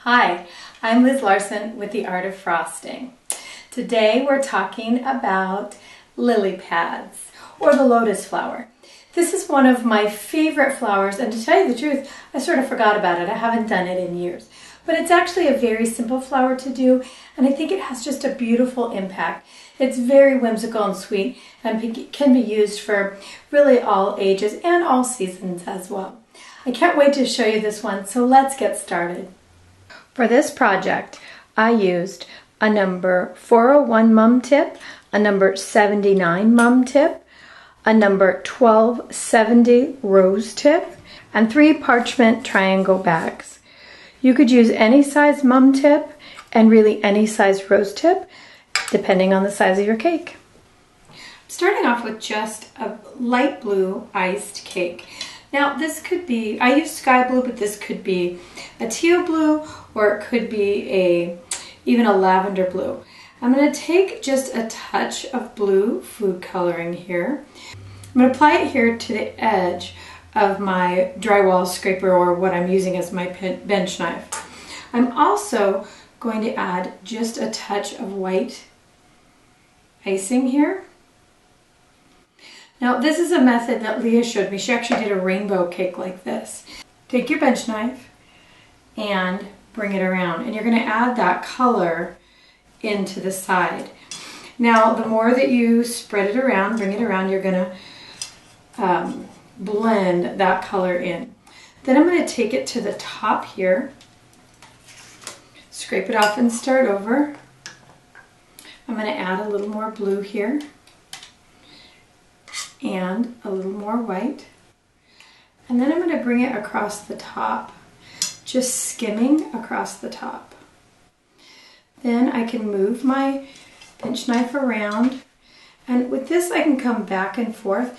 Hi, I'm Liz Larson with The Art of Frosting. Today we're talking about lily pads, or the lotus flower. This is one of my favorite flowers, and to tell you the truth, I sort of forgot about it. I haven't done it in years. But it's actually a very simple flower to do, and I think it has just a beautiful impact. It's very whimsical and sweet, and can be used for really all ages and all seasons as well. I can't wait to show you this one, so let's get started. For this project, I used a number 401 mum tip, a number 79 mum tip, a number 1270 rose tip, and 3 parchment triangle bags. You could use any size mum tip and really any size rose tip, depending on the size of your cake. I'm starting off with just a light blue iced cake. Now this could be, I use sky blue, but this could be a teal blue, or it could be even a lavender blue. I'm going to take just a touch of blue food coloring here. I'm going to apply it here to the edge of my drywall scraper, or what I'm using as my bench knife. I'm also going to add just a touch of white icing here. Now this is a method that Leah showed me. She actually did a rainbow cake like this. Take your bench knife and bring it around, and you're going to add that color into the side. Now the more that you spread it around, bring it around, you're going to blend that color in. Then I'm going to take it to the top here, scrape it off and start over. I'm going to add a little more blue here and a little more white, and then I'm going to bring it across the top, just skimming across the top. Then I can move my bench knife around, and with this I can come back and forth,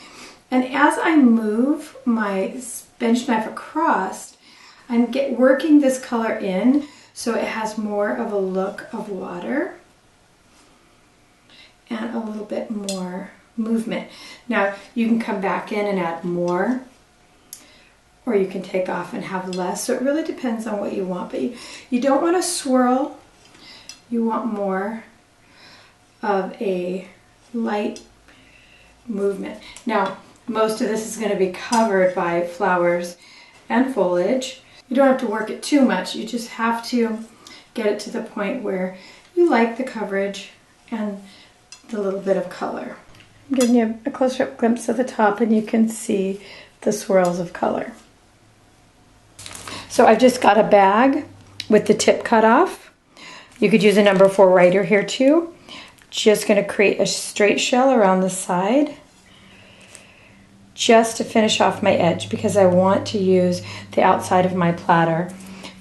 and as I move my bench knife across, I'm working this color in so it has more of a look of water and a little bit more movement. Now you can come back in and add more, or you can take off and have less, so it really depends on what you want, but you don't want to swirl. You want more of a light movement. Now most of this is going to be covered by flowers and foliage. You don't have to work it too much, you just have to get it to the point where you like the coverage and the little bit of color. I'm giving you a close-up glimpse of the top, and you can see the swirls of color. So I've just got a bag with the tip cut off. You could use a number 4 writer here too. Just going to create a straight shell around the side just to finish off my edge, because I want to use the outside of my platter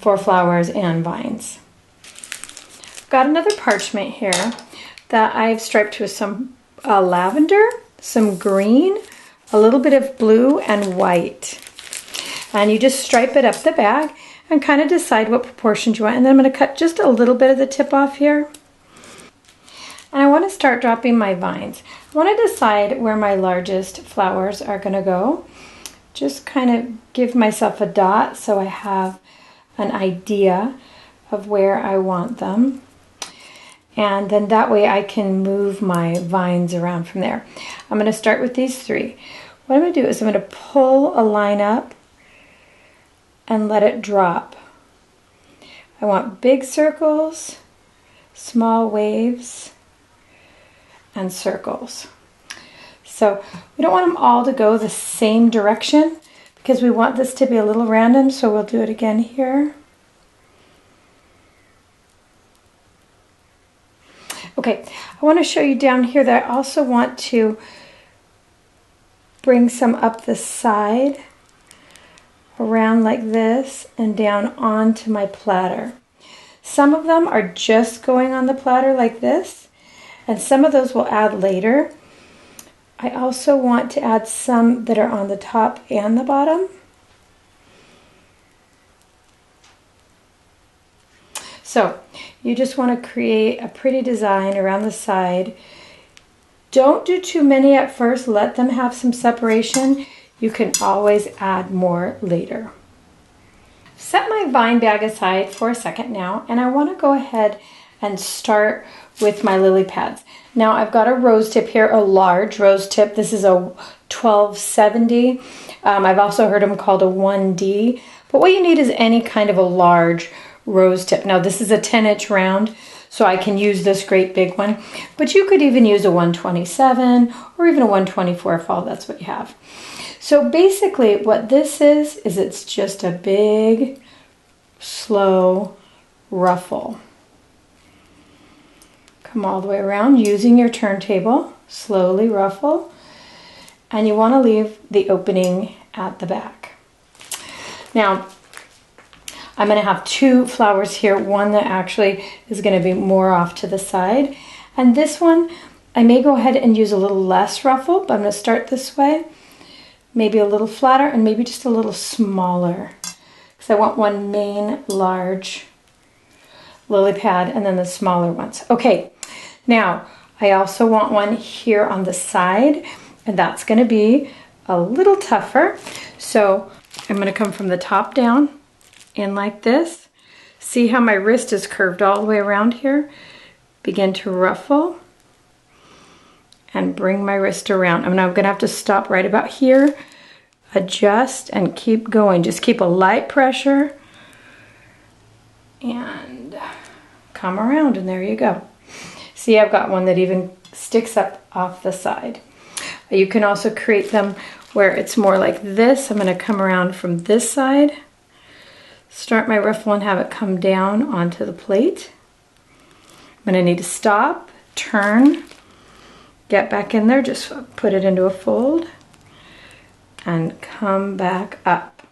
for flowers and vines. I've got another parchment here that I've striped with some lavender, some green, a little bit of blue and white. And you just stripe it up the bag and kind of decide what proportions you want. And then I'm going to cut just a little bit of the tip off here. And I want to start dropping my vines. I want to decide where my largest flowers are going to go. Just kind of give myself a dot so I have an idea of where I want them. And then that way I can move my vines around from there. I'm going to start with these 3. What I'm going to do is I'm going to pull a line up and let it drop. I want big circles, small waves, and circles. So we don't want them all to go the same direction, because we want this to be a little random, so we'll do it again here. Okay, I want to show you down here that I also want to bring some up the side, around like this, and down onto my platter. Some of them are just going on the platter like this, and some of those we'll add later. I also want to add some that are on the top and the bottom. So you just want to create a pretty design around the side. Don't do too many at first, let them have some separation. You can always add more later. set my vine bag aside for a second now, and I want to go ahead and start with my lily pads. Now I've got a rose tip here, a large rose tip. This is a 1270. I've also heard them called a 1D, but what you need is any kind of a large rose tip. Now this is a 10-inch round, so I can use this great big one, but you could even use a 127 or even a 124 if all that's what you have. So basically what this is it's just a big, slow ruffle. Come all the way around using your turntable, slowly ruffle, and you want to leave the opening at the back. Now, I'm going to have two flowers here, one that actually is going to be more off to the side, and this one I may go ahead and use a little less ruffle, but I'm going to start this way, maybe a little flatter and maybe just a little smaller, because I want one main large lily pad and then the smaller ones. Okay, now I also want one here on the side, and that's going to be a little tougher. So I'm going to come from the top down in like this. See how my wrist is curved all the way around here? Begin to ruffle and bring my wrist around. I'm going to have to stop right about here, adjust, and keep going. Just keep a light pressure and come around, and there you go. See, I've got one that even sticks up off the side. You can also create them where it's more like this. I'm going to come around from this side, start my ruffle and have it come down onto the plate. I'm going to need to stop, turn, get back in there, just put it into a fold, and come back up.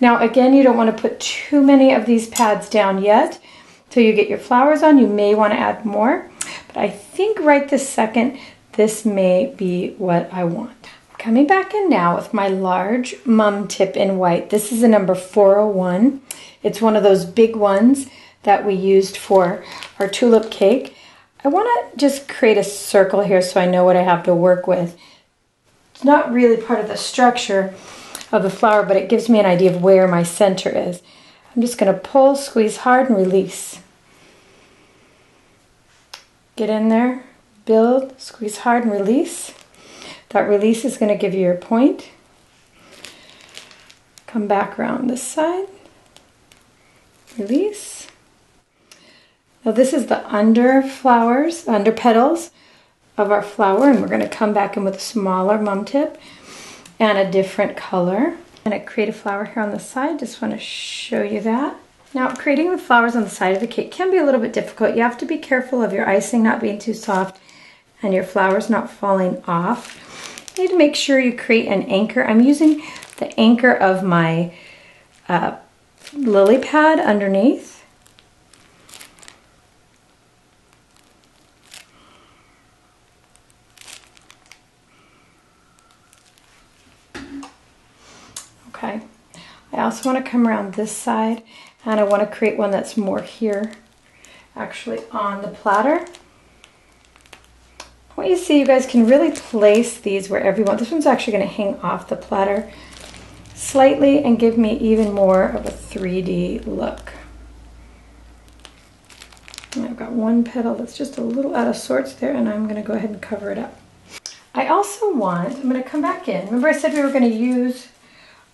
Now again, you don't want to put too many of these pads down yet till you get your flowers on. You may want to add more, but I think right this second, this may be what I want. Coming back in now with my large mum tip in white. This is a number 401. It's one of those big ones that we used for our tulip cake. I want to just create a circle here so I know what I have to work with. It's not really part of the structure of the flower, but it gives me an idea of where my center is. I'm just going to pull, squeeze hard, and release. Get in there, build, squeeze hard, and release. That release is going to give you your point. Come back around this side. Release. Now this is the under petals of our flower, and we're going to come back in with a smaller mum tip and a different color. I'm going to create a flower here on the side. Just want to show you that. Now, creating the flowers on the side of the cake can be a little bit difficult. You have to be careful of your icing not being too soft and your flowers not falling off. You need to make sure you create an anchor. I'm using the anchor of my lily pad underneath. Okay. I also want to come around this side, and I want to create one that's more here, actually on the platter. What you see, you guys can really place these wherever you want. This one's actually going to hang off the platter slightly and give me even more of a 3D look. And I've got one petal that's just a little out of sorts there, and I'm going to go ahead and cover it up. I also want, I'm going to come back in. Remember I said we were going to use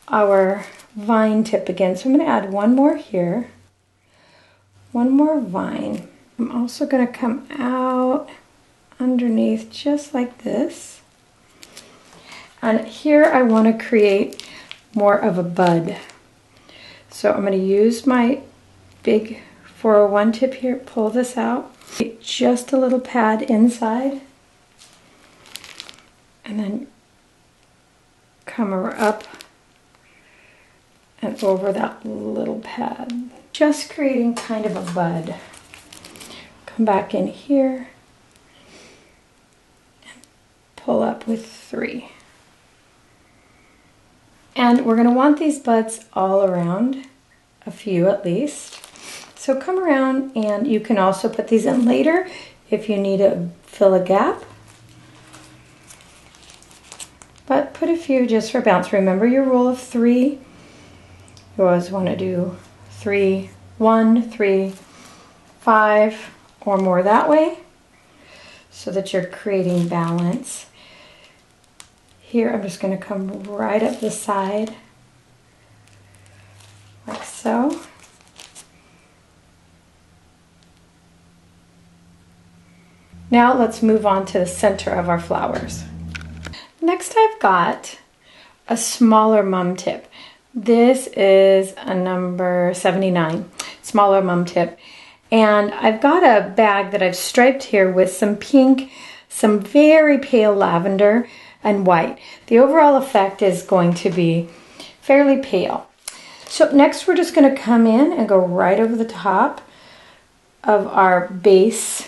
our vine tip again, so I'm going to add one more here, one more vine. I'm also going to come out underneath just like this, and here I want to create more of a bud. So I'm going to use my big 401 tip here, pull this out, just a little pad inside, and then come up and over that little pad, just creating kind of a bud. Come back in here, pull up with 3. And we're going to want these buds all around, a few at least. So come around, and you can also put these in later if you need to fill a gap. But put a few just for bounce. Remember your rule of 3. You always want to do 3, 1, 3, 5 or more that way, so that you're creating balance. Here I'm just going to come right up the side, like so. Now let's move on to the center of our flowers. Next I've got a smaller mum tip. This is a number 79, smaller mum tip. And I've got a bag that I've striped here with some pink, some very pale lavender, and white. The overall effect is going to be fairly pale. So next we're just going to come in and go right over the top of our base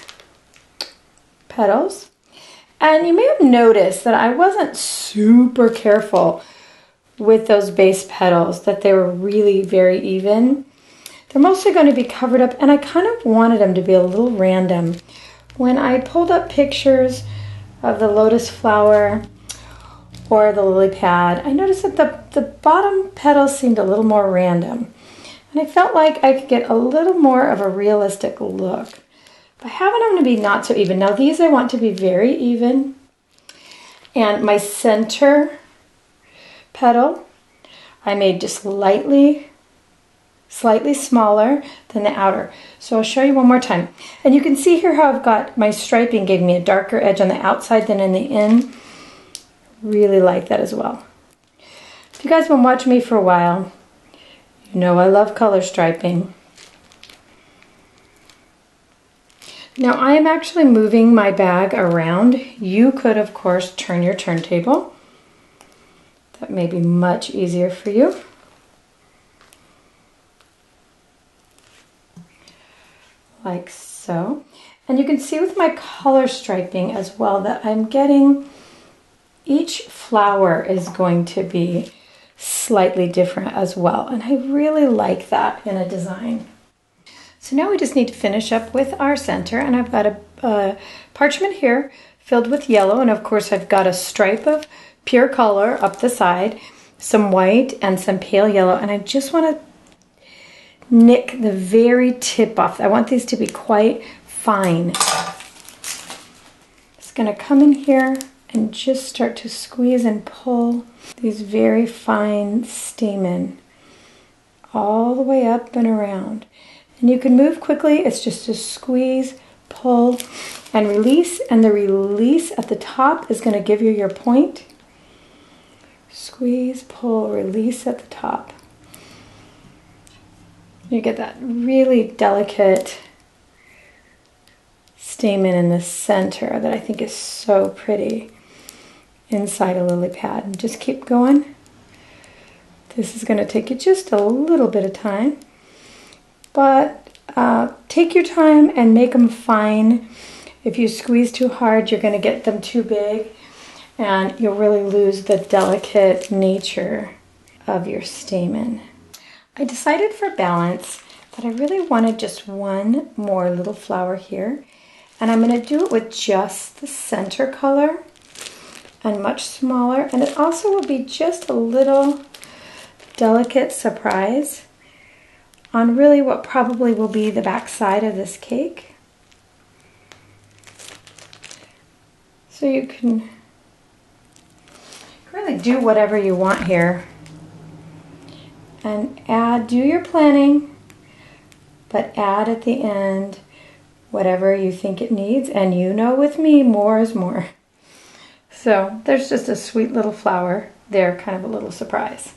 petals. And you may have noticed that I wasn't super careful with those base petals, that they were really very even. They're mostly going to be covered up, and I kind of wanted them to be a little random. When I pulled up pictures of the lotus flower or the lily pad, I noticed that the bottom petals seemed a little more random. And I felt like I could get a little more of a realistic look by having them to be not so even. Now these I want to be very even. And my center petal I made just slightly smaller than the outer. So I'll show you one more time. And you can see here how I've got my striping gave me a darker edge on the outside than in the in. Really like that as well. If you guys have been watching me for a while, you know I love color striping. Now I am actually moving my bag around. You could of course turn your turntable. That may be much easier for you. Like so. And you can see with my color striping as well that I'm getting each flower is going to be slightly different as well. And I really like that in a design. So now we just need to finish up with our center, and I've got a parchment here filled with yellow, and of course I've got a stripe of pure color up the side, some white and some pale yellow, and I just want to nick the very tip off. I want these to be quite fine. Just going to come in here and just start to squeeze and pull these very fine stamen all the way up and around. And you can move quickly. It's just a squeeze, pull, and release. And the release at the top is going to give you your point. Squeeze, pull, release at the top. You get that really delicate stamen in the center that I think is so pretty inside a lily pad. And just keep going. This is going to take you just a little bit of time. But take your time and make them fine. If you squeeze too hard, you're going to get them too big, and you'll really lose the delicate nature of your stamen. I decided for balance that I really wanted just one more little flower here, and I'm going to do it with just the center color and much smaller, and it also will be just a little delicate surprise on really what probably will be the back side of this cake. So you can really do whatever you want here and add, do your planning, but add at the end whatever you think it needs. And you know with me, more is more. So there's just a sweet little flower there, kind of a little surprise.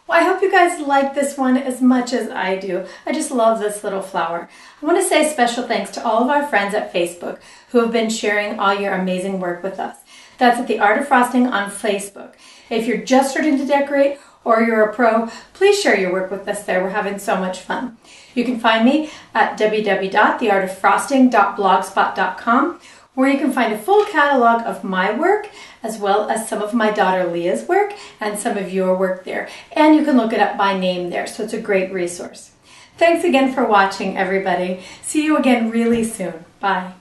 Well, I hope you guys like this one as much as I do. I just love this little flower. I want to say special thanks to all of our friends at Facebook who have been sharing all your amazing work with us. That's at The Art of Frosting on Facebook. If you're just starting to decorate or you're a pro, please share your work with us there. We're having so much fun. You can find me at www.theartoffrosting.blogspot.com, where you can find a full catalog of my work, as well as some of my daughter Leah's work and some of your work there. And you can look it up by name there, so it's a great resource. Thanks again for watching, everybody. See you again really soon. Bye.